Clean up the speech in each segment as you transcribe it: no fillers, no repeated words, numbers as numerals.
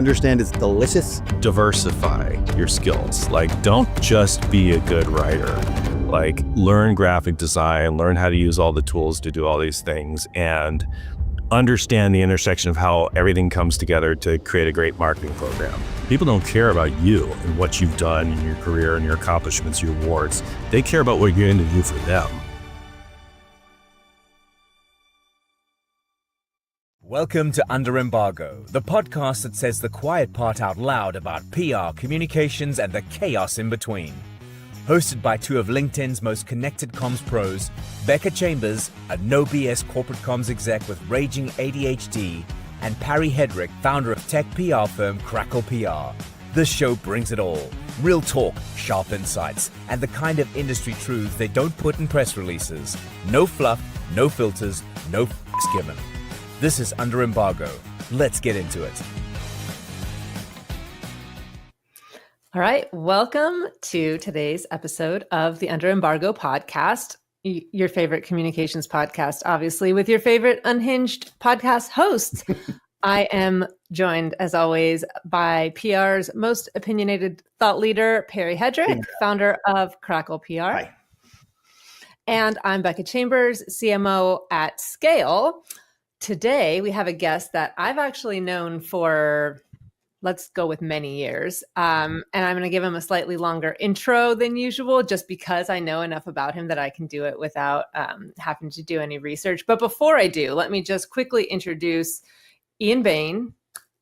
Understand it's delicious. Diversify your skills. Like, don't just be a good writer. Like, learn graphic design, learn how to use all the tools to do all these things, and understand the intersection of how everything comes together to create a great marketing program. People don't care about you and what you've done in your career and your accomplishments, your awards. They care about what you're going to do for them. Welcome to Under Embargo, the podcast that says the quiet part out loud about PR, communications, and the chaos in between. Hosted by two of LinkedIn's most connected comms pros, Becca Chambers, a no-BS corporate comms exec with raging ADHD, and Parry Hedrick, founder of tech PR firm Crackle PR. This show brings it all. Real talk, sharp insights, and the kind of industry truths they don't put in press releases. No fluff, no filters, no f***s given. This is Under Embargo. Let's get into it. All right. Welcome to today's episode of the Under Embargo podcast, your favorite communications podcast, obviously, with your favorite unhinged podcast hosts. I am joined, as always, by PR's most opinionated thought leader, Parry Hedrick, founder of Crackle PR. Hi. And I'm Becca Chambers, CMO at Scale. Today, we have a guest that I've actually known for, let's go with many years. And I'm going to give him a slightly longer intro than usual, just because I know enough about him that I can do it without having to do any research. But before I do, let me just quickly introduce Ian Bain.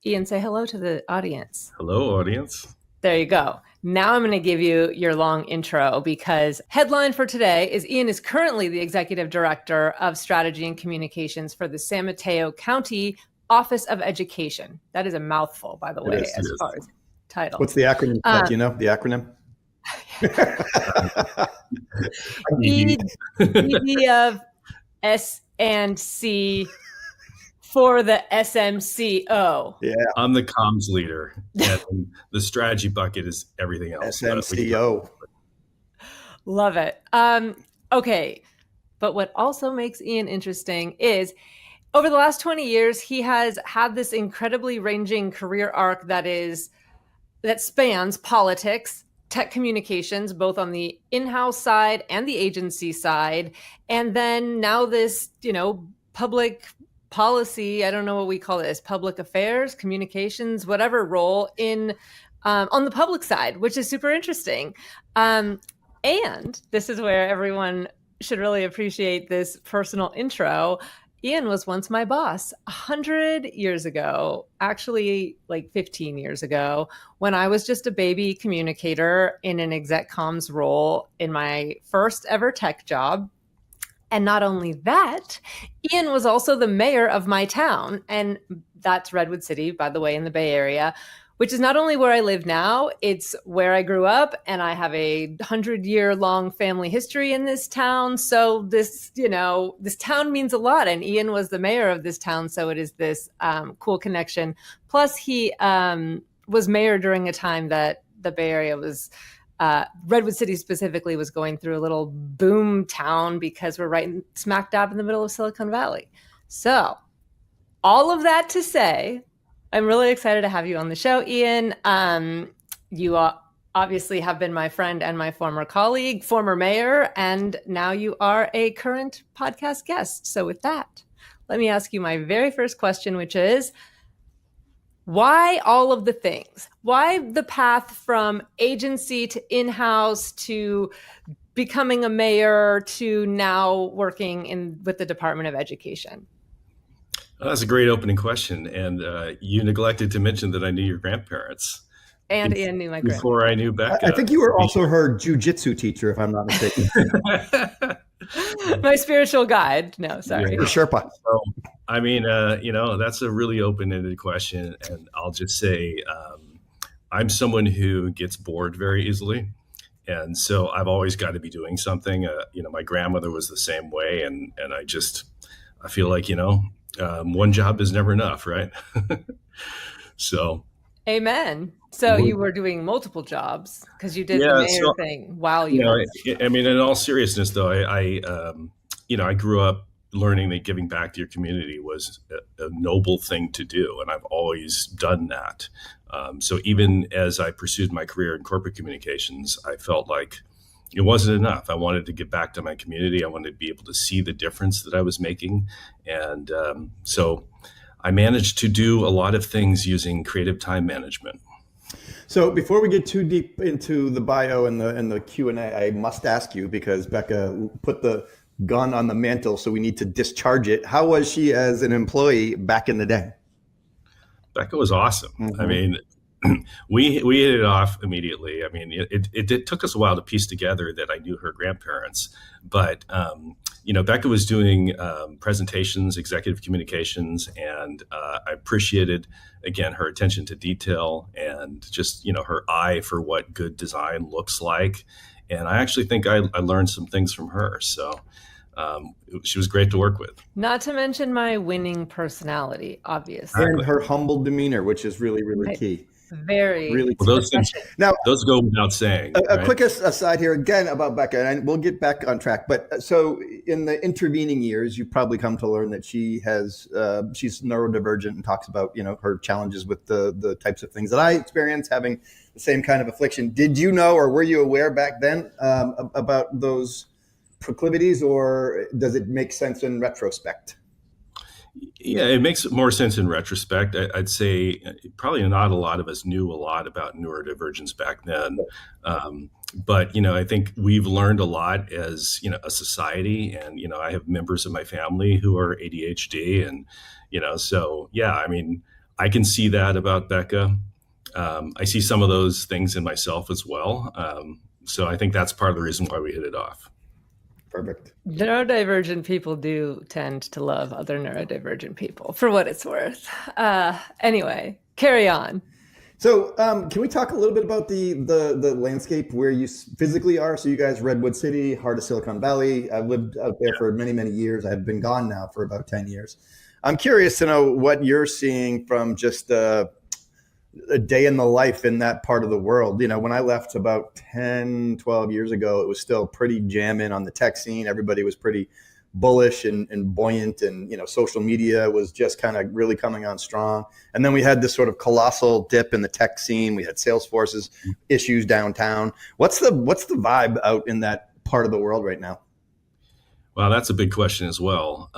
Ian, say hello to the audience. Hello, audience. There you go. Now I'm going to give you your long intro because headline for today is Ian is currently the executive director of strategy and communications for the San Mateo County Office of Education. That is a mouthful, by the way, as far as title. What's the acronym? Do you know the acronym? ED of S and C for the SMCO. Yeah. I'm the comms leader, and the strategy bucket is everything else. SMCO. Love it. Okay. But what also makes Ian interesting is over the last 20 years, he has had this incredibly ranging career arc that spans politics, tech communications, both on the in-house side and the agency side. And then now this, public policy, I don't know what we call this, public affairs, communications, whatever role in on the public side, which is super interesting. And this is where everyone should really appreciate this personal intro. Ian was once my boss 100 years ago, actually like 15 years ago, when I was just a baby communicator in an exec comms role in my first ever tech job. And not only that, Ian was also the mayor of my town. And that's Redwood City, by the way, in the Bay Area, which is not only where I live now, it's where I grew up. And I have a 100-year-long family history in this town. So this town means a lot. And Ian was the mayor of this town. So it is this cool connection. Plus, he was mayor during a time that the Bay Area was Redwood City specifically was going through a little boom town because we're right smack dab in the middle of Silicon Valley. So all of that to say, I'm really excited to have you on the show, Ian. You obviously have been my friend and my former colleague, former mayor, and now you are a current podcast guest. So with that, let me ask you my very first question, which is, why all of the things? Why the path from agency to in-house to becoming a mayor to now working with the Department of Education? That's a great opening question. And you neglected to mention that I knew your grandparents. And Ian knew my grandparents. Before I knew Becca. I think you were also her jujitsu teacher, if I'm not mistaken. My spiritual guide. No, sorry. Your Sherpa. So, I mean, that's a really open-ended question. And I'll just say I'm someone who gets bored very easily. And so I've always got to be doing something. My grandmother was the same way. And I feel like, one job is never enough, right? So. Amen. So you were doing multiple jobs because you did the mayor thing while you were. I mean, in all seriousness, though, I grew up learning that giving back to your community was a noble thing to do. And I've always done that. So even as I pursued my career in corporate communications, I felt like it wasn't enough. I wanted to give back to my community. I wanted to be able to see the difference that I was making. And so I managed to do a lot of things using creative time management. So before we get too deep into the bio and the Q&A, I must ask you, because Becca put the gun on the mantle, so we need to discharge it. How was she as an employee back in the day? Becca was awesome. Mm-hmm. I mean, we hit it off immediately. I mean, it took us a while to piece together that I knew her grandparents, but Becca was doing presentations, executive communications, and I appreciated, again, her attention to detail and just, her eye for what good design looks like. And I actually think I learned some things from her. So she was great to work with. Not to mention my winning personality, obviously. And her humble demeanor, which is really, really key. Very. Really well, those things, now, those go without saying. A quick aside here again about Becca, and we'll get back on track. But so in the intervening years, you've probably come to learn that she's neurodivergent and talks about, her challenges with the types of things that I experience, having the same kind of affliction. Did you know, or were you aware back then about those proclivities, or does it make sense in retrospect? Yeah, it makes more sense in retrospect. I'd say probably not a lot of us knew a lot about neurodivergence back then. But, I think we've learned a lot as, a society. And, I have members of my family who are ADHD. And, so, yeah, I mean, I can see that about Becca. I see some of those things in myself as well. So I think that's part of the reason why we hit it off. Perfect. Neurodivergent people do tend to love other neurodivergent people, for what it's worth. Anyway, carry on. So can we talk a little bit about the landscape where you physically are? So you guys, Redwood City, heart of Silicon Valley. I've lived out there for many, many years. I've been gone now for about 10 years. I'm curious to know what you're seeing from just a day in the life in that part of the world. When I left about 10, 12 years ago, it was still pretty jamming on the tech scene. Everybody was pretty bullish and buoyant, and, social media was just kind of really coming on strong. And then we had this sort of colossal dip in the tech scene. We had Salesforce's issues downtown. What's the vibe out in that part of the world right now? Well, that's a big question as well.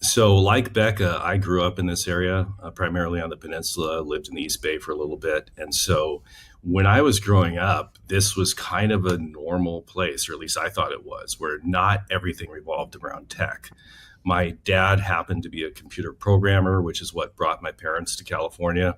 So like Becca, I grew up in this area, primarily on the peninsula, lived in the East Bay for a little bit. And so when I was growing up, this was kind of a normal place, or at least I thought it was, where not everything revolved around tech. My dad happened to be a computer programmer, which is what brought my parents to California.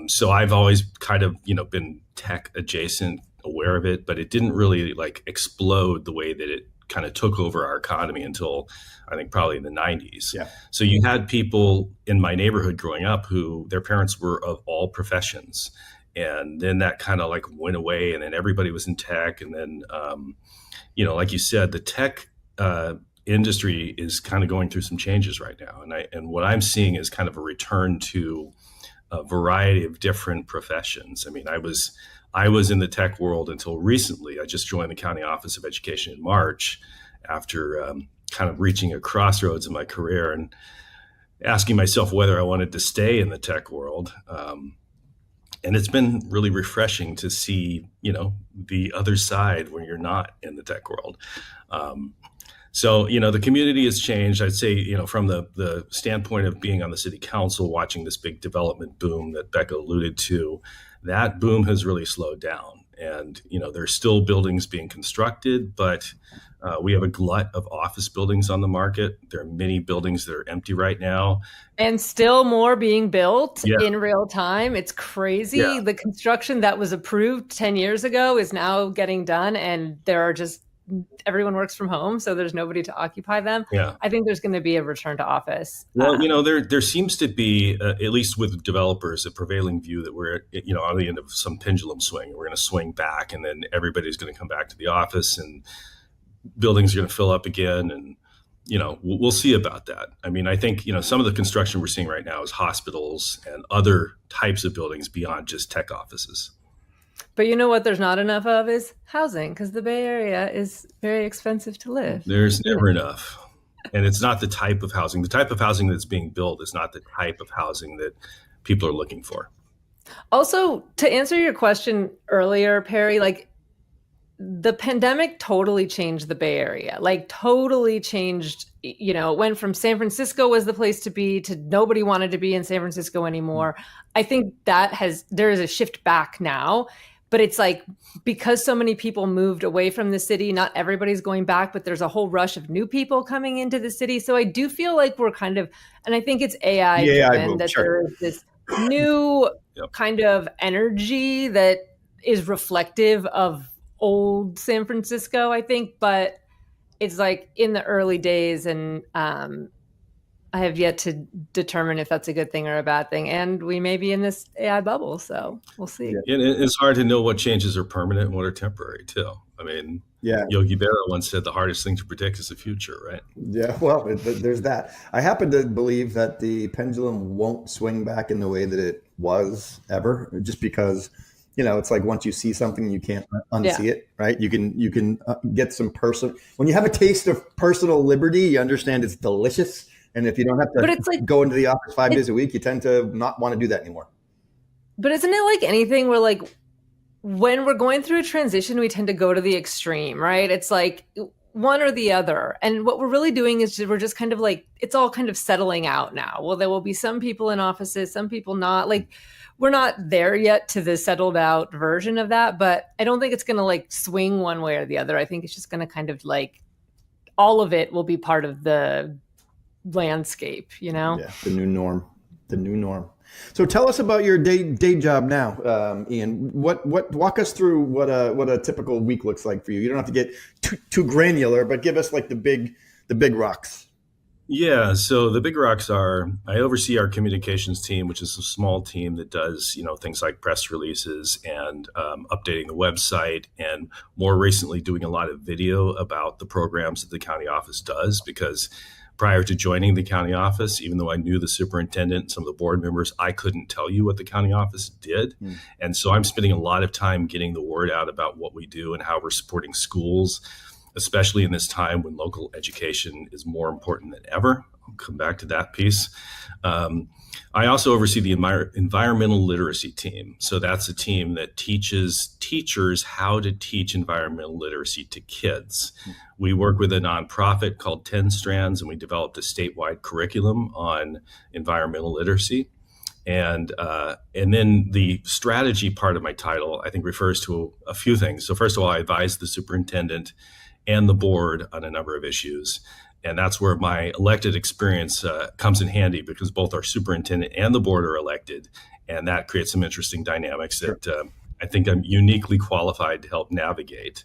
So I've always kind of, been tech adjacent, aware of it, but it didn't really explode the way that it kind of took over our economy until I think probably in the 90s. Yeah. So you had people in my neighborhood growing up who their parents were of all professions. And then that kind of went away, and then everybody was in tech. And then, like you said, the tech industry is kind of going through some changes right now. And what I'm seeing is kind of a return to a variety of different professions. I mean, I was in the tech world until recently. I just joined the County Office of Education in March after kind of reaching a crossroads in my career and asking myself whether I wanted to stay in the tech world. And it's been really refreshing to see, the other side when you're not in the tech world. So, the community has changed. I'd say, from the standpoint of being on the city council, watching this big development boom that Becca alluded to, that boom has really slowed down. And, there's still buildings being constructed, but we have a glut of office buildings on the market. There are many buildings that are empty right now. And still more being built in real time. It's crazy. Yeah. The construction that was approved 10 years ago is now getting done, and everyone works from home, so there's nobody to occupy them. Yeah. I think there's going to be a return to office. Well, there seems to be, at least with developers, a prevailing view that we're, on the end of some pendulum swing. We're going to swing back, and then everybody's going to come back to the office, and buildings are going to fill up again. And, we'll see about that. I mean, I think, some of the construction we're seeing right now is hospitals and other types of buildings beyond just tech offices. But you know what there's not enough of is housing, because the Bay Area is very expensive to live. There's never enough. And it's not the type of housing. The type of housing that's being built is not the type of housing that people are looking for. Also, to answer your question earlier, Perry, like the pandemic totally changed the Bay Area, like totally changed, you know, it went from San Francisco was the place to be to nobody wanted to be in San Francisco anymore. I think there is a shift back now, but it's like, because so many people moved away from the city, not everybody's going back, but there's a whole rush of new people coming into the city. So I do feel like we're kind of, and I think it's AI driven, that sure. there is this new kind of energy that is reflective of old San Francisco, I think, but it's like in the early days, and I have yet to determine if that's a good thing or a bad thing. And we may be in this AI bubble, so we'll see. Yeah. And it's hard to know what changes are permanent and what are temporary too. I mean, Yogi Berra once said the hardest thing to predict is the future, right? Yeah, well, there's that. I happen to believe that the pendulum won't swing back in the way that it was ever, just because, you know, it's like once you see something, you can't unsee it, right? You can get some when you have a taste of personal liberty, you understand it's delicious. And if you don't have to go into the office 5 days a week, you tend to not want to do that anymore. But isn't it like anything where, like, when we're going through a transition, we tend to go to the extreme, right? It's like one or the other. And what we're really doing is we're just kind of like, it's all kind of settling out now. Well, there will be some people in offices, some people not. Like, we're not there yet to the settled out version of that, but I don't think it's going to like swing one way or the other. I think it's just going to kind of like, all of it will be part of the landscape, you know? Yeah, the new norm. So tell us about your day job now, Ian. Walk us through what a typical week looks like for you. You don't have to get too granular, but give us like the big rocks. Yeah, so the big rocks are, I oversee our communications team, which is a small team that does, you know, things like press releases and updating the website, and more recently doing a lot of video about the programs that the county office does, because prior to joining the county office, even though I knew the superintendent and some of the board members, I couldn't tell you what the county office did. And so I'm spending a lot of time getting the word out about what we do and how we're supporting schools, especially in this time when local education is more important than ever. I'll come back to that piece. I also oversee the environmental literacy team. So that's a team that teaches teachers how to teach environmental literacy to kids. We work with a nonprofit called 10 Strands, and we developed a statewide curriculum on environmental literacy. And then the strategy part of my title, I think, refers to a few things. So first of all, I advise the superintendent and the board on a number of issues. And that's where my elected experience comes in handy, because both our superintendent and the board are elected. And that creates some interesting dynamics that I think I'm uniquely qualified to help navigate.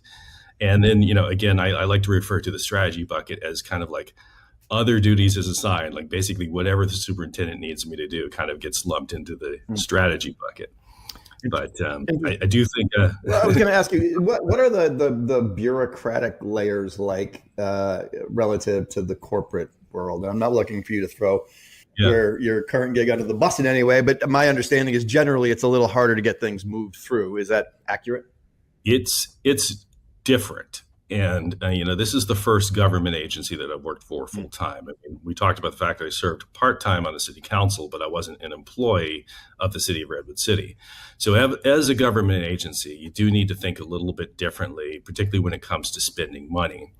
And then, you know, again, I like to refer to the strategy bucket as kind of like other duties as assigned, like basically whatever the superintendent needs me to do kind of gets lumped into the strategy bucket. But I do think. Well, I was going to ask you, what are the bureaucratic layers like relative to the corporate world? I'm not looking for you to throw your current gig under the bus in any way, but my understanding is generally it's a little harder to get things moved through. Is that accurate? It's different. And, you know, this is the first government agency that I've worked for full time. I mean, we talked about the fact that I served part time on the city council, but I wasn't an employee of the city of Redwood City. So as a government agency, you do need to think a little bit differently, particularly when it comes to spending money,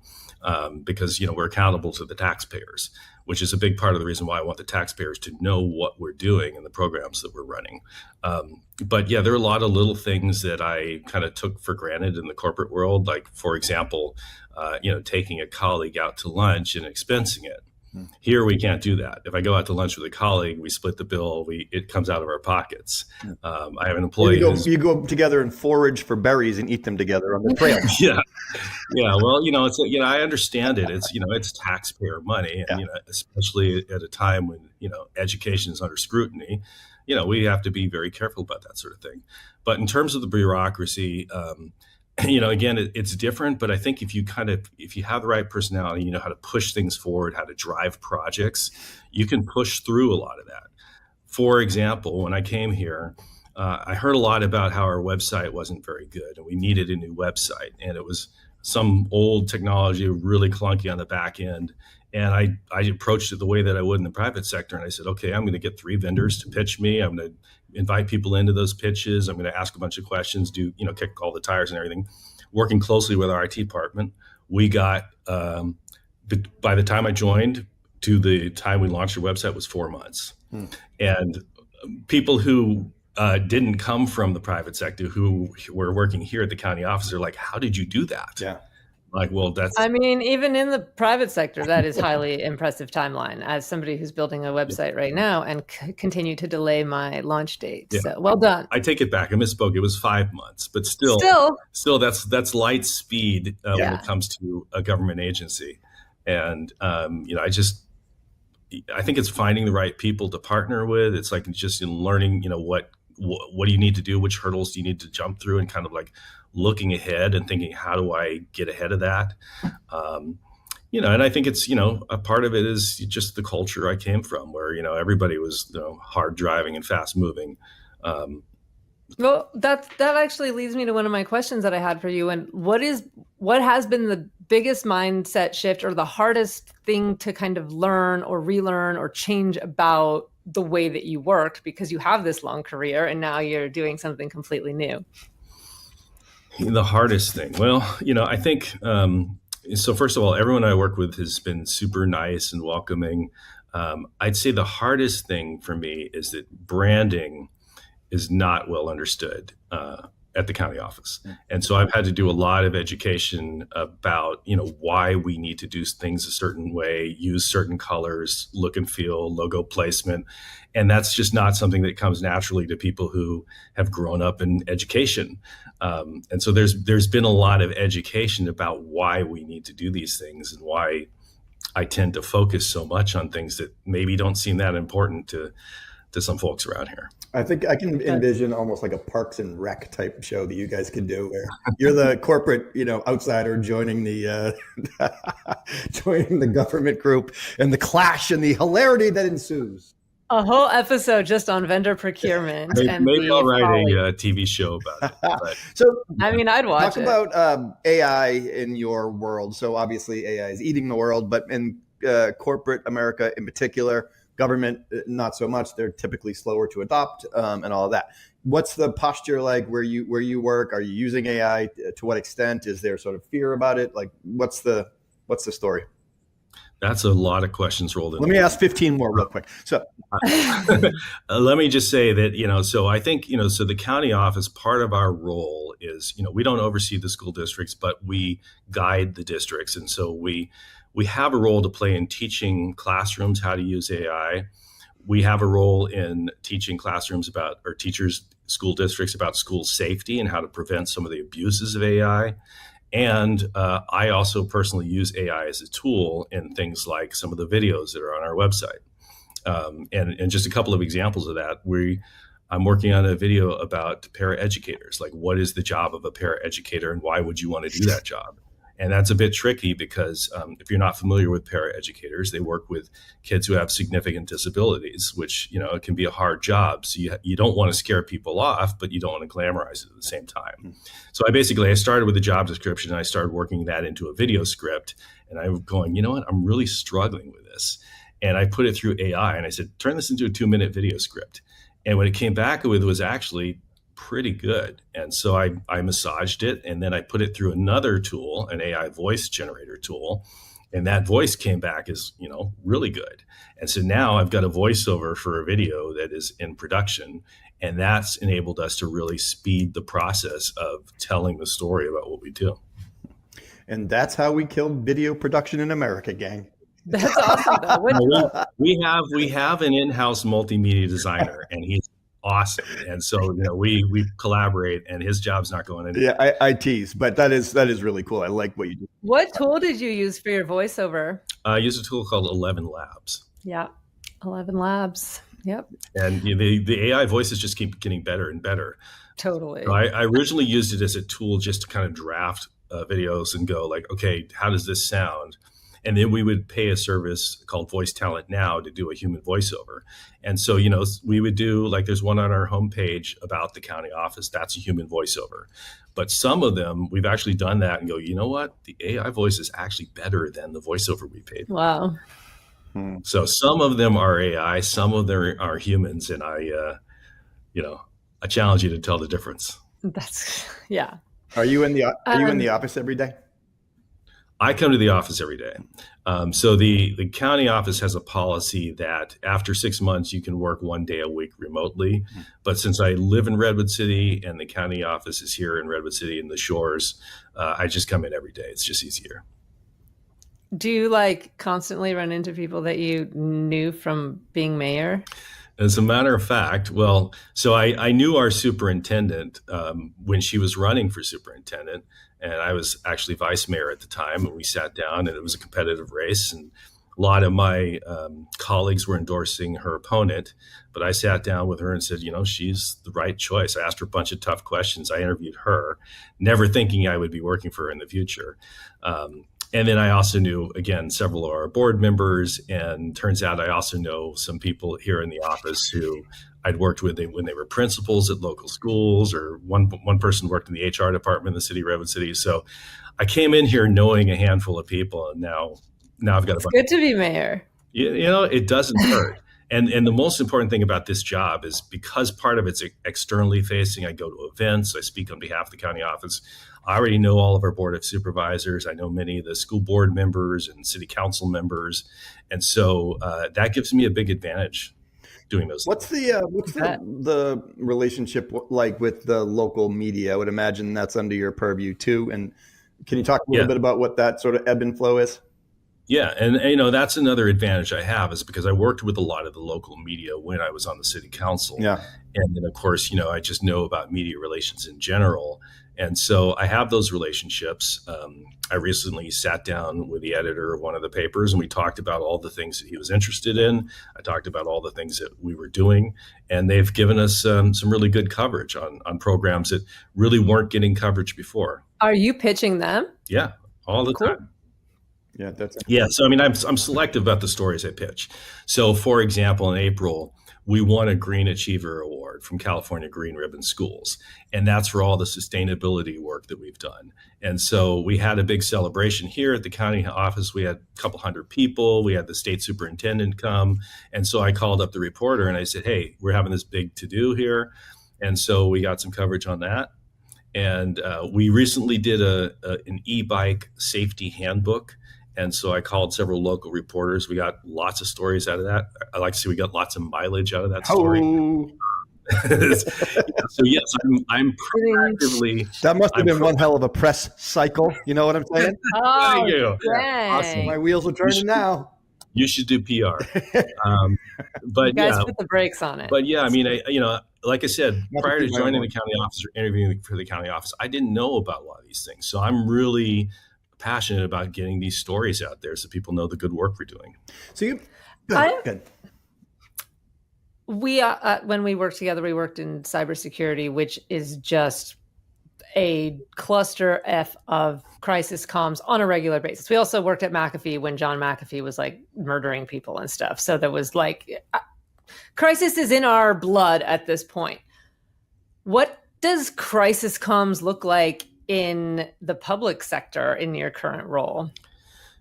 because, you know, we're accountable to the taxpayers, which is a big part of the reason why I want the taxpayers to know what we're doing and the programs that we're running. But yeah, there are a lot of little things that I kind of took for granted in the corporate world. Like, for example, you know, taking a colleague out to lunch and expensing it. Here, we can't do that. If I go out to lunch with a colleague, we split the bill. It comes out of our pockets. I have an employee. You go together and forage for berries and eat them together on the trail. Yeah. Well, you know, I understand it. It's taxpayer money, and you know, especially at a time when, you know, education is under scrutiny. You know, we have to be very careful about that sort of thing. But in terms of the bureaucracy, you know, again, it's different, but I think if you have the right personality, you know how to push things forward, how to drive projects, you can push through a lot of that. For example, when I came here, I heard a lot about how our website wasn't very good and we needed a new website. And it was some old technology, really clunky on the back end. And I approached it the way that I would in the private sector. And I said, okay, I'm going to get 3 vendors to pitch me. I'm going to invite people into those pitches. I'm going to ask a bunch of questions, kick all the tires and everything. Working closely with our IT department, we got, by the time I joined to the time we launched our website was 4 months. And people who didn't come from the private sector who were working here at the county office are like, how did you do that? Yeah. Like, well, I mean, even in the private sector, that is highly impressive timeline. As somebody who's building a website right now and continue to delay my launch date. Yeah. So well done. I take it back. I misspoke. It was 5 months, but still that's light speed when it comes to a government agency. And, I think it's finding the right people to partner with. It's like just in learning, what do you need to do? Which hurdles do you need to jump through? And kind of like looking ahead and thinking, how do I get ahead of that? And I think it's, a part of it is just the culture I came from where, everybody was hard driving and fast moving. Well, that actually leads me to one of my questions that I had for you. And what has been the biggest mindset shift or the hardest thing to kind of learn or relearn or change about the way that you work, because you have this long career and now you're doing something completely new? The hardest thing. Well, I think, so first of all, everyone I work with has been super nice and welcoming. I'd say the hardest thing for me is that branding is not well understood at the county office. And so I've had to do a lot of education about, why we need to do things a certain way, use certain colors, look and feel, logo placement. And that's just not something that comes naturally to people who have grown up in education. And so there's been a lot of education about why we need to do these things and why I tend to focus so much on things that maybe don't seem that important to some folks around here. I think I can envision almost like a Parks and Rec type show that you guys could do, where you're the corporate, outsider joining the joining the government group, and the clash and the hilarity that ensues. A whole episode just on vendor procurement. Maybe I'll write a TV show about it. But. So, I'd watch it. Talk about AI in your world. So obviously AI is eating the world, but in corporate America in particular, government, not so much. They're typically slower to adopt and all of that. What's the posture like where you work? Are you using AI? To what extent? Is there sort of fear about it? Like, what's the story? That's a lot of questions rolled in. Let me ask 15 more real quick. So let me just say that, so I think, so the county office, part of our role is, we don't oversee the school districts, but we guide the districts. And so we have a role to play in teaching classrooms how to use AI. We have a role in teaching classrooms school districts about school safety and how to prevent some of the abuses of AI. And I also personally use AI as a tool in things like some of the videos that are on our website. And just a couple of examples of that, I'm working on a video about paraeducators, like what is the job of a paraeducator and why would you want to do that job? And that's a bit tricky because if you're not familiar with paraeducators, they work with kids who have significant disabilities, which, it can be a hard job. So you don't want to scare people off, but you don't want to glamorize it at the same time. So I started with a job description and I started working that into a video script. And I'm going, you know what, I'm really struggling with this. And I put it through AI and I said, turn this into a 2-minute video script. And what it came back with was actually pretty good. And so I massaged it and then I put it through another tool, an AI voice generator tool. And that voice came back as, really good. And so now I've got a voiceover for a video that is in production. And that's enabled us to really speed the process of telling the story about what we do. And that's how we killed video production in America, gang. That's awesome, though. We have an in-house multimedia designer, and he's awesome. And so, we collaborate, and his job's not going anywhere. Yeah, I tease, but that is really cool. I like what you do. What tool did you use for your voiceover? I use a tool called 11 Labs. Yeah, 11 Labs. Yep. And the AI voices just keep getting better and better. Totally. So I originally used it as a tool just to kind of draft videos and go like, okay, how does this sound? And then we would pay a service called Voice Talent Now to do a human voiceover. And so, we would do, like, there's one on our homepage about the county office. That's a human voiceover. But some of them, we've actually done that and go, you know what? The AI voice is actually better than the voiceover we paid. Wow. So some of them are AI, some of them are humans. And I challenge you to tell the difference. Yeah. Are you in the office every day? I come to the office every day. So the county office has a policy that after 6 months, you can work 1 day a week remotely. But since I live in Redwood City and the county office is here in Redwood City in the Shores, I just come in every day. It's just easier. Do you constantly run into people that you knew from being mayor? As a matter of fact, so I knew our superintendent when she was running for superintendent, and I was actually vice mayor at the time, and we sat down, and it was a competitive race, and a lot of my colleagues were endorsing her opponent, but I sat down with her and said, she's the right choice. I asked her a bunch of tough questions. I interviewed her, never thinking I would be working for her in the future. And then I also knew, again, several of our board members, and turns out I also know some people here in the office who I'd worked with when they were principals at local schools, or one person worked in the HR department in the city of Redwood City. So I came in here knowing a handful of people, and now I've got It's good to be mayor. It doesn't hurt. And the most important thing about this job is because part of it's externally facing. I go to events, I speak on behalf of the county office. I already know all of our board of supervisors. I know many of the school board members and city council members. And so that gives me a big advantage doing those. What's the relationship like with the local media? I would imagine that's under your purview too. And can you talk a little bit about what that sort of ebb and flow is? Yeah. And, that's another advantage I have is because I worked with a lot of the local media when I was on the city council. Yeah. And then, of course, I just know about media relations in general. And so I have those relationships. I recently sat down with the editor of one of the papers, and we talked about all the things that he was interested in. I talked about all the things that we were doing, and they've given us some really good coverage on programs that really weren't getting coverage before. Are you pitching them? Yeah, all the time. Yeah, so I'm selective about the stories I pitch. So, for example, in April, we won a Green Achiever Award from California Green Ribbon Schools, and that's for all the sustainability work that we've done. And so we had a big celebration here at the county office. We had a couple hundred people. We had the state superintendent come, and so I called up the reporter and I said, "Hey, we're having this big to-do here," and so we got some coverage on that. And we recently did an e-bike safety handbook. And so I called several local reporters. We got lots of stories out of that. I like to see we got lots of mileage out of that story. So yes, I'm proactively. That must have been one hell of a press cycle. You know what I'm saying? Oh, Thank you. Awesome. My wheels are turning now. You should do PR. But you guys put the brakes on it. But yeah, like I said, prior to joining the county office or interviewing for the county office, I didn't know about a lot of these things. So I'm really passionate about getting these stories out there so people know the good work we're doing. So good. We when we worked together, we worked in cybersecurity, which is just a cluster F of crisis comms on a regular basis. We also worked at McAfee when John McAfee was murdering people and stuff. So there was crisis is in our blood at this point. What does crisis comms look like in the public sector in your current role?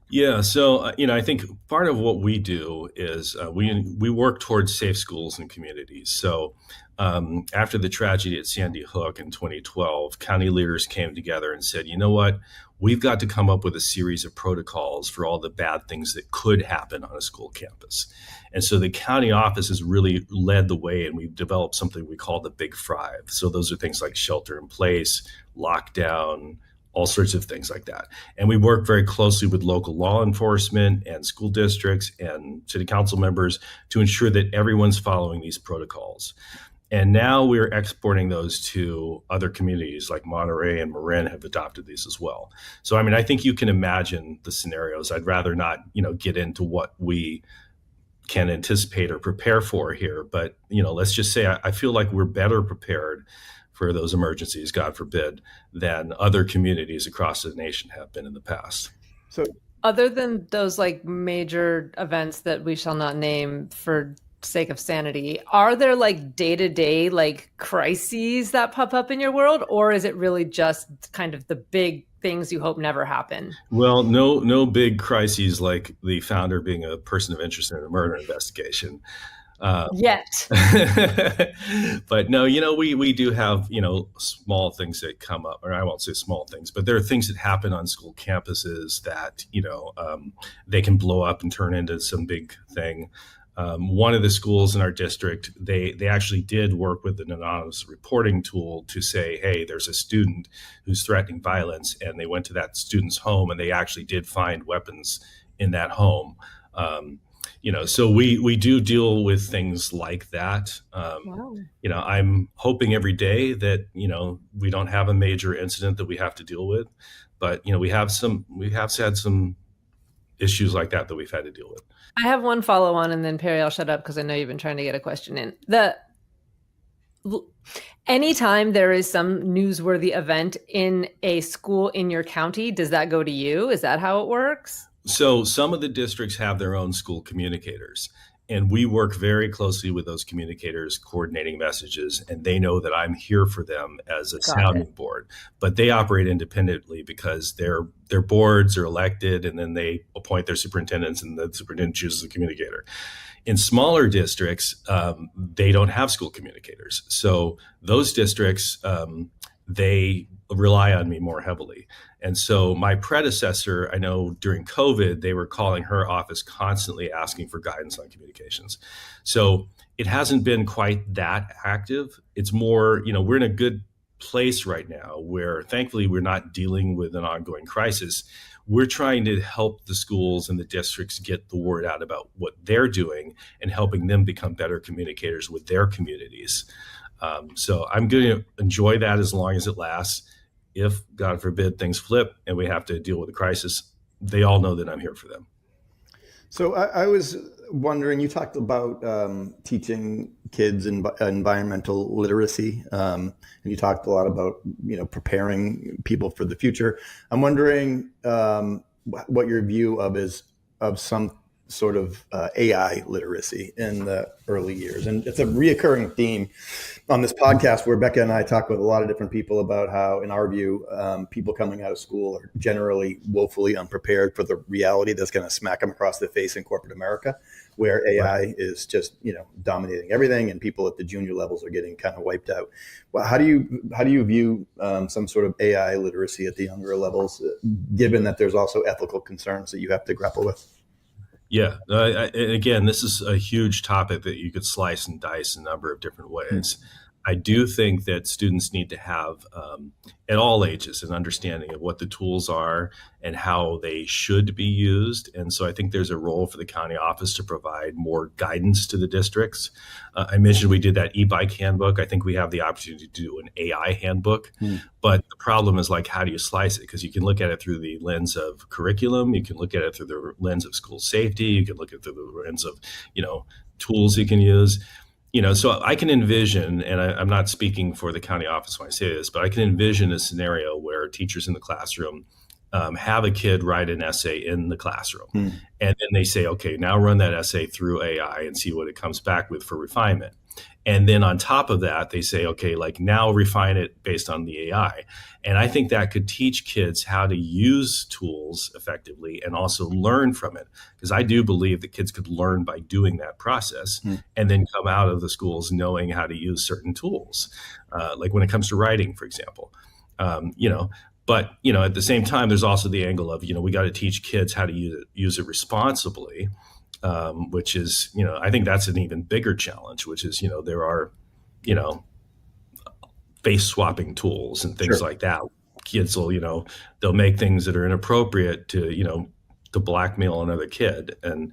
Yeah, so I think part of what we do is we work towards safe schools and communities. So after the tragedy at Sandy Hook in 2012, county leaders came together and said, you know what, we've got to come up with a series of protocols for all the bad things that could happen on a school campus. And so the county office has really led the way, and we've developed something we call the Big Five. So those are things like shelter in place, lockdown, all sorts of things like that. And we work very closely with local law enforcement and school districts and city council members to ensure that everyone's following these protocols. And now we're exporting those to other communities like Monterey and Marin have adopted these as well. So, I think you can imagine the scenarios. I'd rather not, get into what we can anticipate or prepare for here. But, let's just say I feel like we're better prepared for those emergencies, God forbid, than other communities across the nation have been in the past. So other than those like major events that we shall not name for sake of sanity, are there like day-to-day like crises that pop up in your world, or is it really just kind of the big things you hope never happen? Well, no big crises like the founder being a person of interest in a murder investigation. Yet. But no, we do have, small things that come up, or I won't say small things, but there are things that happen on school campuses that, they can blow up and turn into some big thing. One of the schools in our district, they actually did work with an anonymous reporting tool to say, hey, there's a student who's threatening violence, and they went to that student's home and they actually did find weapons in that home. So we do deal with things like that. Wow. I'm hoping every day that, we don't have a major incident that we have to deal with, but, we have had some issues like that we've had to deal with. I have one follow on, and then Perry, I'll shut up because I know you've been trying to get a question in. Anytime there is some newsworthy event in a school in your county, does that go to you? Is that how it works? So some of the districts have their own school communicators, and we work very closely with those communicators coordinating messages, and they know that I'm here for them as a sounding board. But they operate independently because their boards are elected, and then they appoint their superintendents, and the superintendent chooses a communicator. In smaller districts, they don't have school communicators. So those districts, they rely on me more heavily. And so my predecessor, I know during COVID, they were calling her office constantly asking for guidance on communications. So it hasn't been quite that active. It's more, we're in a good place right now where thankfully we're not dealing with an ongoing crisis. We're trying to help the schools and the districts get the word out about what they're doing and helping them become better communicators with their communities. So I'm going to enjoy that as long as it lasts. If, God forbid, things flip and we have to deal with a crisis, they all know that I'm here for them. So I was wondering, you talked about teaching kids environmental literacy, and you talked a lot about, preparing people for the future. I'm wondering what your view of some sort of AI literacy in the early years. And it's a reoccurring theme on this podcast where Becca and I talk with a lot of different people about how, in our view, people coming out of school are generally woefully unprepared for the reality that's going to smack them across the face in corporate America, where AI is just, dominating everything, and people at the junior levels are getting kind of wiped out. Well, how do you view some sort of AI literacy at the younger levels, given that there's also ethical concerns that you have to grapple with? Yeah. Again, this is a huge topic that you could slice and dice a number of different ways. I do think that students need to have, at all ages, an understanding of what the tools are and how they should be used. And so I think there's a role for the county office to provide more guidance to the districts. I mentioned we did that e-bike handbook. I think we have the opportunity to do an AI handbook. But the problem is, like, how do you slice it? Because you can look at it through the lens of curriculum. You can look at it through the lens of school safety. You can look at it through the lens of, tools you can use. So I can envision, and I'm not speaking for the county office when I say this, but I can envision a scenario where teachers in the classroom have a kid write an essay in the classroom. And then they say, okay, now run that essay through AI and see what it comes back with for refinement. And then on top of that, they say, okay, like now refine it based on the AI. And I think that could teach kids how to use tools effectively and also learn from it. Because I do believe that kids could learn by doing that process and then come out of the schools knowing how to use certain tools, like when it comes to writing, for example. But, at the same time, there's also the angle of, we got to teach kids how to use it responsibly. Which is, I think that's an even bigger challenge, which is, there are, face swapping tools and things like that. Kids will, they'll make things that are inappropriate to blackmail another kid. And,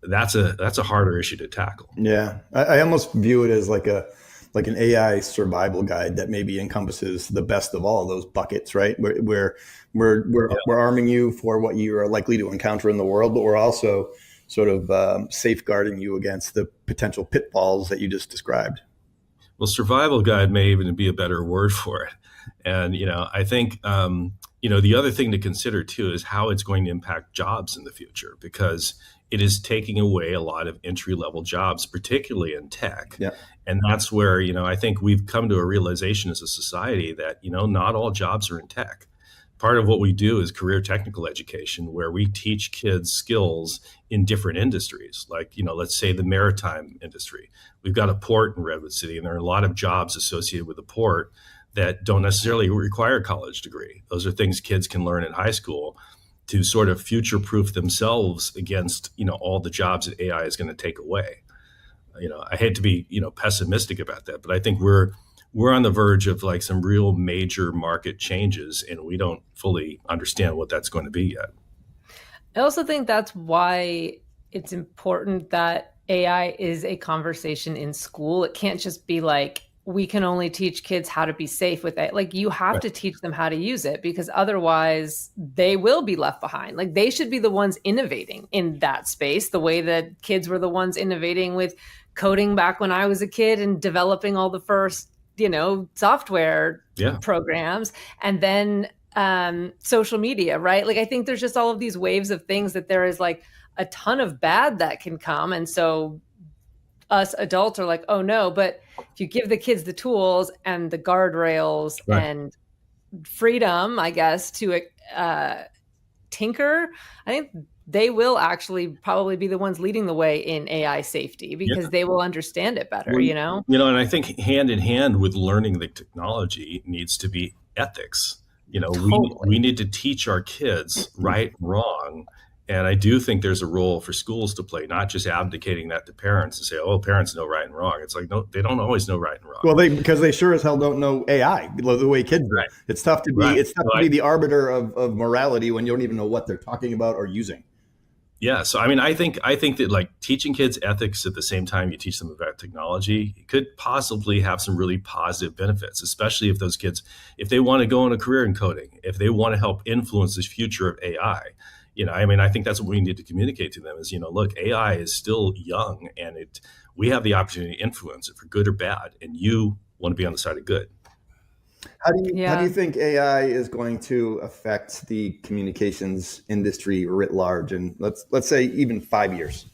that's a harder issue to tackle. Yeah. I almost view it as like an AI survival guide that maybe encompasses the best of all of those buckets, right? Where we're arming you for what you are likely to encounter in the world, but we're also sort of safeguarding you against the potential pitfalls that you just described. Well, survival guide may even be a better word for it. And, I think, the other thing to consider too is how it's going to impact jobs in the future, because it is taking away a lot of entry-level jobs, particularly in tech. Yeah. And that's where, I think we've come to a realization as a society that, not all jobs are in tech. Part of what we do is career technical education, where we teach kids skills in different industries. Like, let's say the maritime industry. We've got a port in Redwood City, and there are a lot of jobs associated with the port that don't necessarily require a college degree. Those are things kids can learn in high school to sort of future-proof themselves against, all the jobs that AI is going to take away. I hate to be, pessimistic about that, but I think we're on the verge of like some real major market changes, and we don't fully understand what that's going to be yet. I also think that's why it's important that AI is a conversation in school. It can't just be like, we can only teach kids how to be safe with it. Like, you have to teach them how to use it, because otherwise they will be left behind. Like, they should be the ones innovating in that space, the way that kids were the ones innovating with coding back when I was a kid and developing all the first, software programs, and then social media, right? Like, I think there's just all of these waves of things that there is like a ton of bad that can come. And so us adults are like, oh no, but if you give the kids the tools and the guardrails and freedom, I guess, to tinker, I think they will actually probably be the ones leading the way in AI safety, because they will understand it better, and I think hand in hand with learning the technology needs to be ethics. We need to teach our kids right and wrong. And I do think there's a role for schools to play, not just abdicating that to parents and say, oh, parents know right and wrong. It's like, no, they don't always know right and wrong. Well, because they sure as hell don't know AI the way kids do. It's tough to be to be the arbiter of morality when you don't even know what they're talking about or using. Yeah. So, I think that like teaching kids ethics at the same time you teach them about technology could possibly have some really positive benefits, especially if those kids, if they want to go on a career in coding, if they want to help influence the future of AI. I think that's what we need to communicate to them is, look, AI is still young, and we have the opportunity to influence it for good or bad, and you want to be on the side of good. How do you think AI is going to affect the communications industry writ large? And let's say even 5 years.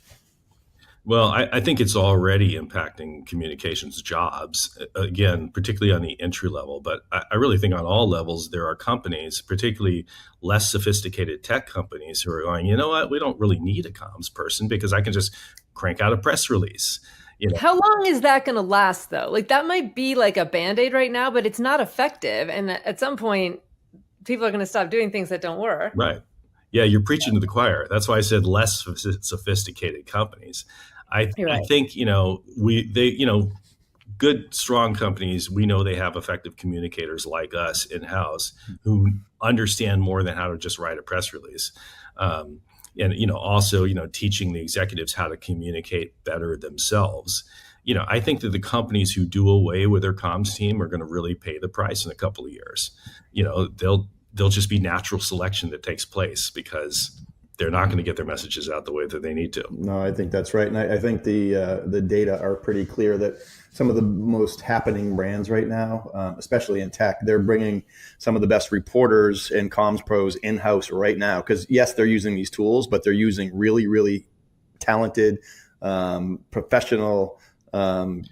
Well, I think it's already impacting communications jobs, again, particularly on the entry level. But I really think on all levels, there are companies, particularly less sophisticated tech companies, who are going, you know what, we don't really need a comms person because I can just crank out a press release. How long is that going to last, though? Like, that might be like a Band-Aid right now, but it's not effective. And at some point, people are going to stop doing things that don't work. Right. Yeah, you're preaching to the choir. That's why I said less sophisticated companies. I think, good, strong companies, we know they have effective communicators like us in-house who understand more than how to just write a press release. And, also, teaching the executives how to communicate better themselves. I think that the companies who do away with their comms team are going to really pay the price in a couple of years. They'll just be natural selection that takes place because they're not going to get their messages out the way that they need to. No, I think that's right. And I think the data are pretty clear that some of the most happening brands right now, especially in tech, they're bringing some of the best reporters and comms pros in-house right now. Because yes, they're using these tools, but they're using really, really talented, professional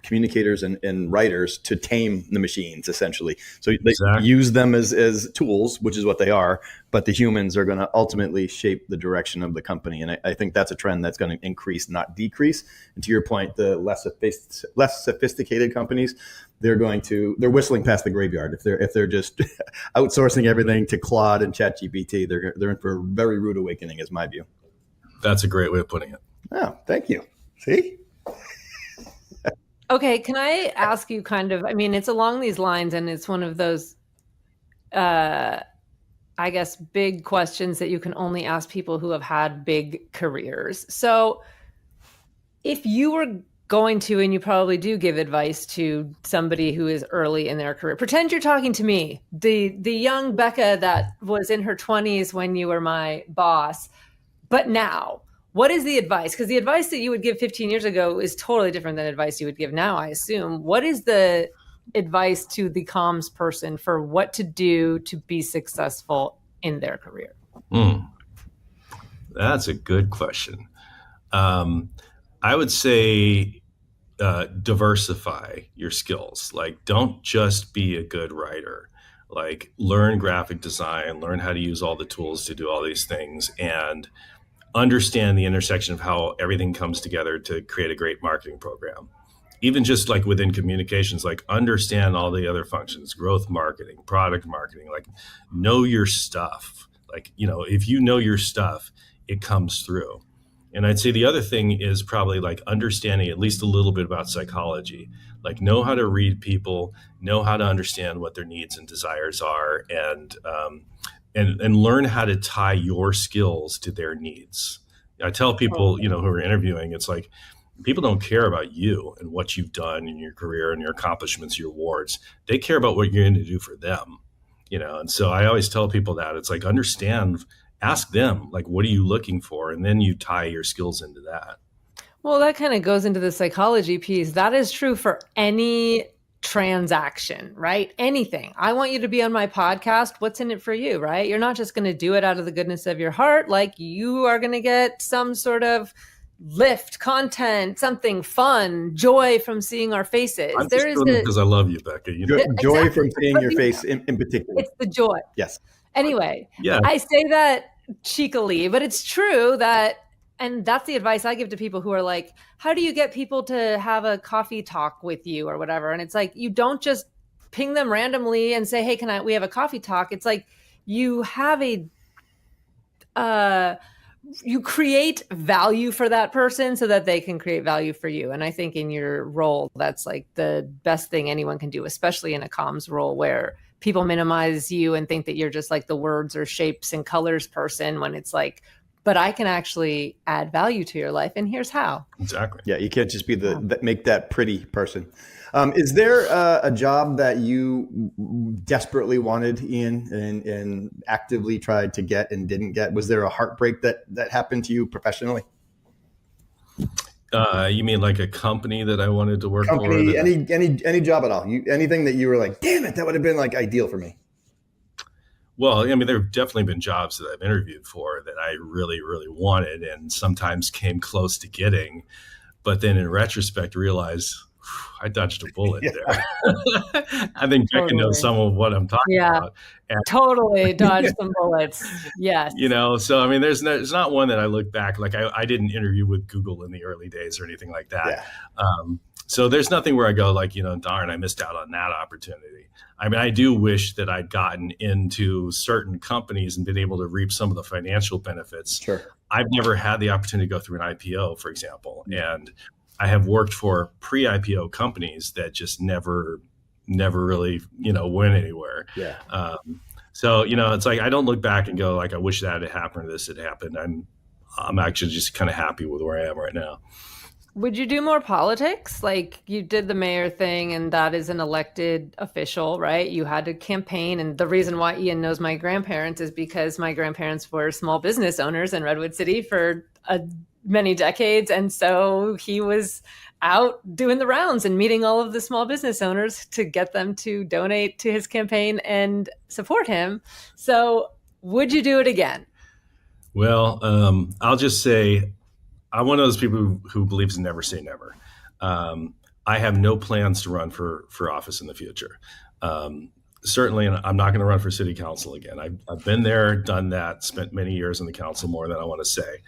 communicators and writers to tame the machines, essentially. So they use them as tools, which is what they are, but the humans are going to ultimately shape the direction of the company. And I think that's a trend that's going to increase, not decrease. And to your point, the less sophisticated companies, they're whistling past the graveyard. If they're just outsourcing everything to Claude and ChatGPT, they're in for a very rude awakening, is my view. That's a great way of putting it. Oh, thank you. See? Okay, can I ask you it's along these lines, and it's one of those, I guess, big questions that you can only ask people who have had big careers. So if you were going to, and you probably do give advice to somebody who is early in their career, pretend you're talking to me, the young Becca that was in her 20s when you were my boss, but now, what is the advice? Because the advice that you would give 15 years ago is totally different than advice you would give now, I assume. What is the advice to the comms person for what to do to be successful in their career? That's a good question. I would say diversify your skills. Like, don't just be a good writer. Like, learn graphic design, learn how to use all the tools to do all these things, and understand the intersection of how everything comes together to create a great marketing program. Even just like within communications, like understand all the other functions, growth marketing, product marketing, like know your stuff. Like, if you know your stuff, it comes through. And I'd say the other thing is probably like understanding at least a little bit about psychology, like know how to read people, know how to understand what their needs and desires are, and learn how to tie your skills to their needs. I tell people, who are interviewing, it's like, people don't care about you and what you've done in your career and your accomplishments, your awards. They care about what you're going to do for them, And so I always tell people that it's like, ask them, like, what are you looking for? And then you tie your skills into that. Well, that kind of goes into the psychology piece. That is true for any transaction, right? Anything. I want you to be on my podcast. What's in it for you, right? You're not just going to do it out of the goodness of your heart. Like, you are going to get some sort of lift, content, something fun, joy from seeing our faces. I'm just doing it because I love you, Becca. Joy exactly. From seeing your face in particular. It's the joy. Yes. Anyway, yeah. I say that cheekily, but it's true that, and that's the advice I give to people who are like, how do you get people to have a coffee talk with you or whatever? And it's like, you don't just ping them randomly and say, hey, we have a coffee talk. It's like, you have you create value for that person so that they can create value for you. And I think in your role, that's like the best thing anyone can do, especially in a comms role where people minimize you and think that you're just like the words or shapes and colors person, when it's like, but I can actually add value to your life, and here's how. Exactly. Yeah, you can't just be make that pretty person. Is there a job that you desperately wanted, Ian, and actively tried to get and didn't get? Was there a heartbreak that happened to you professionally? You mean like a company that I wanted to work for? Any job at all? Anything that you were like, damn it, that would have been like ideal for me? Well, I mean, there have definitely been jobs that I've interviewed for that I really, really wanted and sometimes came close to getting, but then in retrospect realized I dodged a bullet there. I think Becca knows some of what I'm talking about. And, totally dodged some bullets. Yes. So I mean, there's not one that I look back, like I didn't interview with Google in the early days or anything like that. Yeah. So there's nothing where I go like, darn, I missed out on that opportunity. I mean, I do wish that I'd gotten into certain companies and been able to reap some of the financial benefits. Sure. I've never had the opportunity to go through an IPO, for example. And I have worked for pre-IPO companies that just never really, went anywhere. Yeah. So, it's like, I don't look back and go like, I wish that had happened or this had happened. I'm actually just kind of happy with where I am right now. Would you do more politics? Like, you did the mayor thing, and that is an elected official, right? You had to campaign. And the reason why Ian knows my grandparents is because my grandparents were small business owners in Redwood City for many decades. And so he was out doing the rounds and meeting all of the small business owners to get them to donate to his campaign and support him. So would you do it again? Well, I'll just say, I'm one of those people who believes in never say never. I have no plans to run for office in the future. Certainly, I'm not going to run for city council again. I've been there, done that, spent many years in the council, more than I want to say.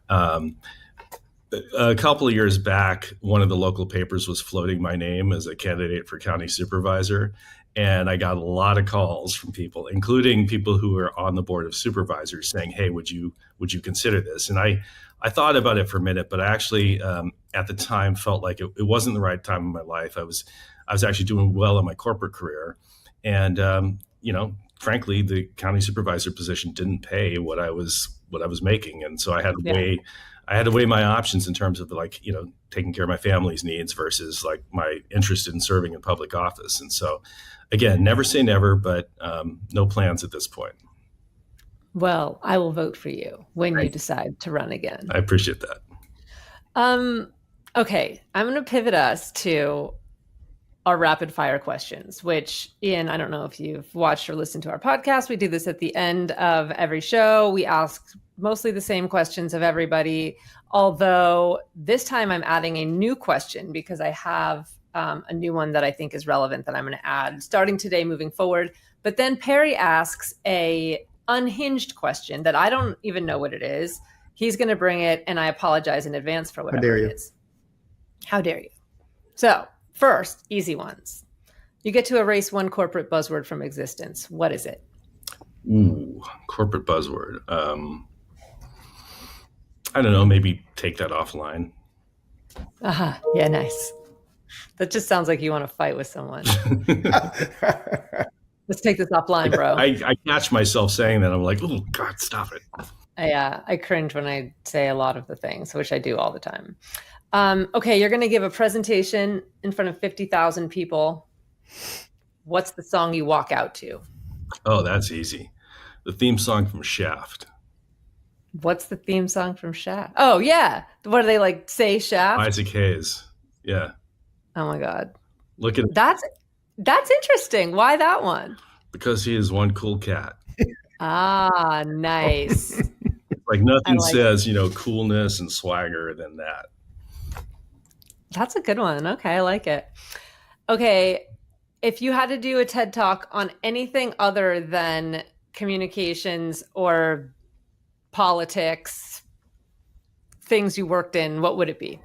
A couple of years back, one of the local papers was floating my name as a candidate for county supervisor. And I got a lot of calls from people, including people who are on the board of supervisors, saying, hey, would you consider this? And I thought about it for a minute, but I actually, at the time, felt like it wasn't the right time in my life. I was actually doing well in my corporate career. And, frankly, the county supervisor position didn't pay what I was making. And so I had to weigh my options in terms of taking care of my family's needs versus like my interest in serving in public office. And so, again, never say never, but no plans at this point. Well, I will vote for you when you decide to run again. I appreciate that. Okay, I'm going to pivot us to are rapid fire questions, which, Ian, I don't know if you've watched or listened to our podcast. We do this at the end of every show. We ask mostly the same questions of everybody, although this time I'm adding a new question because I have a new one that I think is relevant that I'm going to add starting today moving forward. But then Perry asks a unhinged question that I don't even know what it is. He's going to bring it, and I apologize in advance for whatever it is. How dare you? So first, easy ones. You get to erase one corporate buzzword from existence. What is it? Ooh, corporate buzzword. I don't know, maybe take that offline. Yeah, nice. That just sounds like you want to fight with someone. Let's take this offline, bro. I catch myself saying that. I'm like, oh, God, stop it. I cringe when I say a lot of the things, which I do all the time. Okay, you're going to give a presentation in front of 50,000 people. What's the song you walk out to? Oh, that's easy. The theme song from Shaft. What's the theme song from Shaft? Oh, yeah. What do they like say, Shaft? Isaac Hayes. Yeah. Oh, my God. Look at it. That's interesting. Why that one? Because he is one cool cat. Ah, nice. Like nothing says, coolness and swagger than that. That's a good one. Okay, I like it. Okay, if you had to do a TED Talk on anything other than communications or politics, things you worked in, what would it be?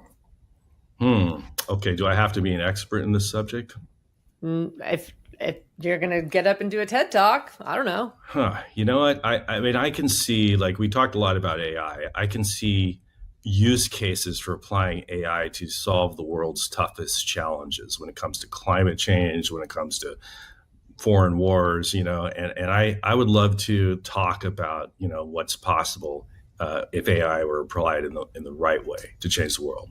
Okay, do I have to be an expert in this subject? If you're going to get up and do a TED Talk, I don't know. You know what? I mean, I can see, like we talked a lot about AI. I can see use cases for applying AI to solve the world's toughest challenges when it comes to climate change, when it comes to foreign wars, and I would love to talk about, what's possible if AI were applied in the right way to change the world.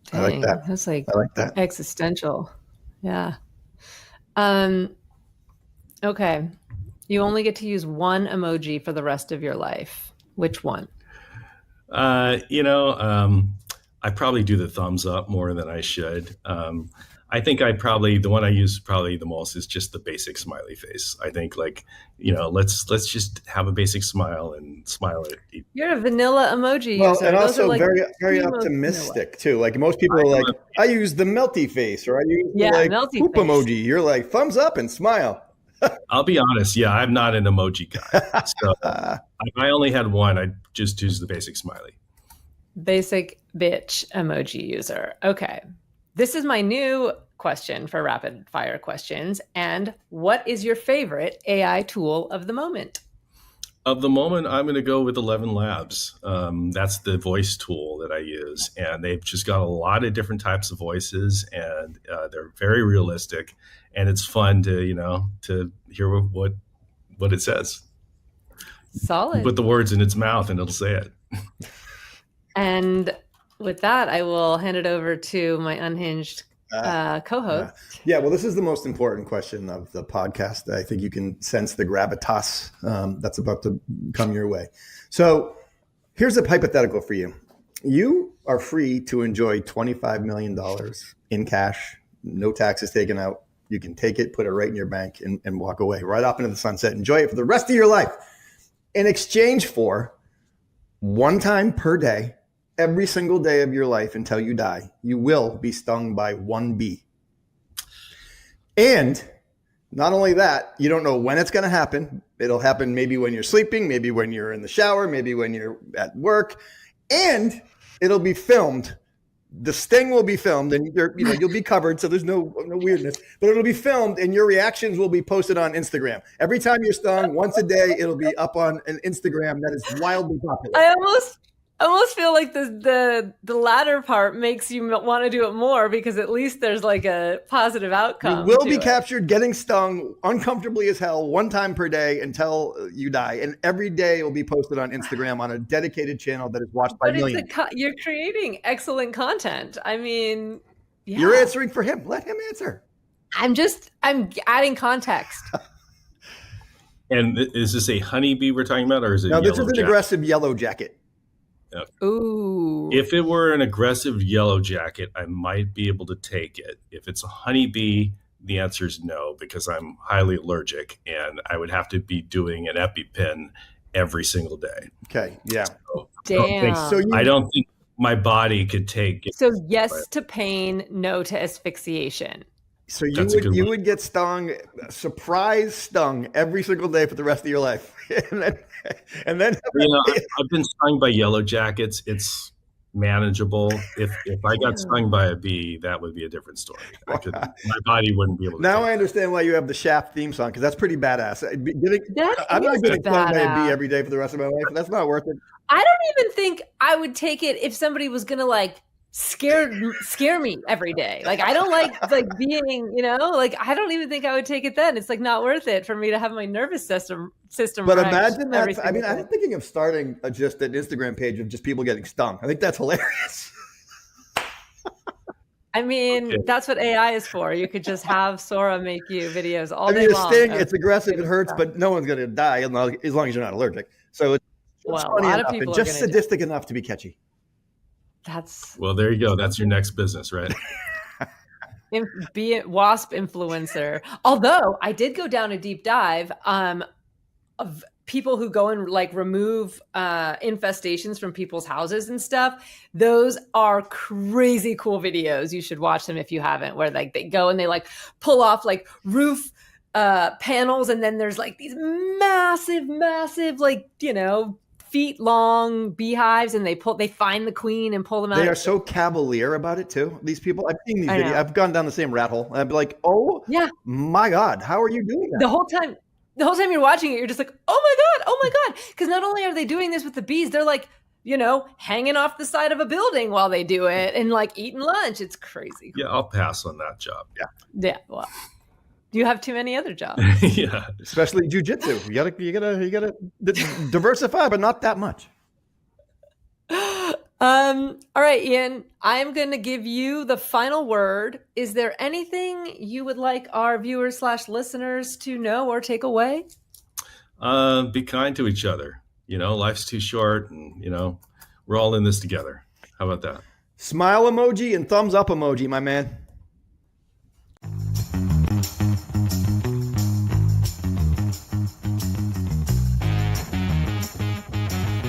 Dang, I like that. That's I like that. Existential. Yeah. Okay. You only get to use one emoji for the rest of your life. Which one? I probably do the thumbs up more than I should. I think the one I use probably the most is just the basic smiley face. I think let's just have a basic smile and smile at people. You're a vanilla emoji Well, user. and Those also are like very, very optimistic too. Like most people are like, I use the melty face, or I use the melty poop face. emoji. You're like thumbs up and smile. I'll be honest. Yeah, I'm not an emoji guy. So if I only had one, I'd just use the basic smiley. Basic bitch emoji user. Okay. This is my new question for rapid fire questions. And what is your favorite AI tool of the moment? Of the moment, I'm going to go with 11 Labs. That's the voice tool that I use. And they've just got a lot of different types of voices, and they're very realistic. And it's fun to hear what it says. Solid. You put the words in its mouth and it'll say it. And with that, I will hand it over to my unhinged co-host. Yeah, well, this is the most important question of the podcast. I think you can sense the gravitas that's about to come your way. So here's a hypothetical for you. You are free to enjoy $25 million in cash, no taxes taken out. You can take it, put it right in your bank, and walk away right off into the sunset. Enjoy it for the rest of your life. In exchange for one time per day, every single day of your life until you die, you will be stung by one bee. And not only that, you don't know when it's going to happen. It'll happen maybe when you're sleeping, maybe when you're in the shower, maybe when you're at work, and it'll be filmed. The sting will be filmed, and you'll be covered, so there's no weirdness. But it'll be filmed, and your reactions will be posted on Instagram. Every time you're stung, once a day, it'll be up on an Instagram that is wildly popular. I almost feel like the latter part makes you want to do it more, because at least there's like a positive outcome. You will be captured getting stung uncomfortably as hell one time per day until you die. And every day it will be posted on Instagram on a dedicated channel that is watched by millions. You're creating excellent content. I mean, yeah. You're answering for him. Let him answer. I'm adding context. And is this a honeybee we're talking about, or is it No, this is an jacket? aggressive yellow jacket. Ooh. If it were an aggressive yellow jacket, I might be able to take it. If it's a honeybee, the answer is no, because I'm highly allergic and I would have to be doing an EpiPen every single day. Okay. Yeah. So Damn. I don't think my body could take it. So yes to pain, no to asphyxiation. So you would get stung, surprise stung every single day for the rest of your life. and then I've been stung by yellow jackets. It's manageable. If I got stung by a bee, that would be a different story. My body wouldn't be able to. Now I understand why you have the Shaft theme song, because that's pretty badass. I'm not getting stung by a bee every day for the rest of my life. That's not worth it. I don't even think I would take it if somebody was gonna like scare me every day. Like I don't like being, I don't even think I would take it then. It's like not worth it for me to have my nervous system. But imagine that. I mean, I'm thinking of starting just an Instagram page of just people getting stung. I think that's hilarious. I mean, that's what AI is for. You could just have Sora make you videos all day long. It's aggressive, it hurts, but no one's going to die as long as you're not allergic. So it's funny enough and just sadistic enough to be catchy. Well, there you go. That's your next business, right? Be a WASP influencer. Although I did go down a deep dive of people who go and like remove infestations from people's houses and stuff. Those are crazy cool videos. You should watch them if you haven't, where like they go and they like pull off like roof panels, and then there's like these massive like, feet long beehives, and they find the queen and pull them out. They are so cavalier about it too. These people, I've seen these videos. I've gone down the same rat hole. I'd be like, oh yeah, my God, how are you doing that? The whole time you're watching it, you're just like, oh my God. Because not only are they doing this with the bees, they're like, hanging off the side of a building while they do it and like eating lunch. It's crazy. Yeah, I'll pass on that job. Yeah. Well, you have too many other jobs. Yeah. Especially jujitsu. You gotta diversify, but not that much. All right, Ian, I'm going to give you the final word. Is there anything you would like our viewers / listeners to know or take away? Be kind to each other. Life's too short, and, we're all in this together. How about that? Smile emoji and thumbs up emoji, my man.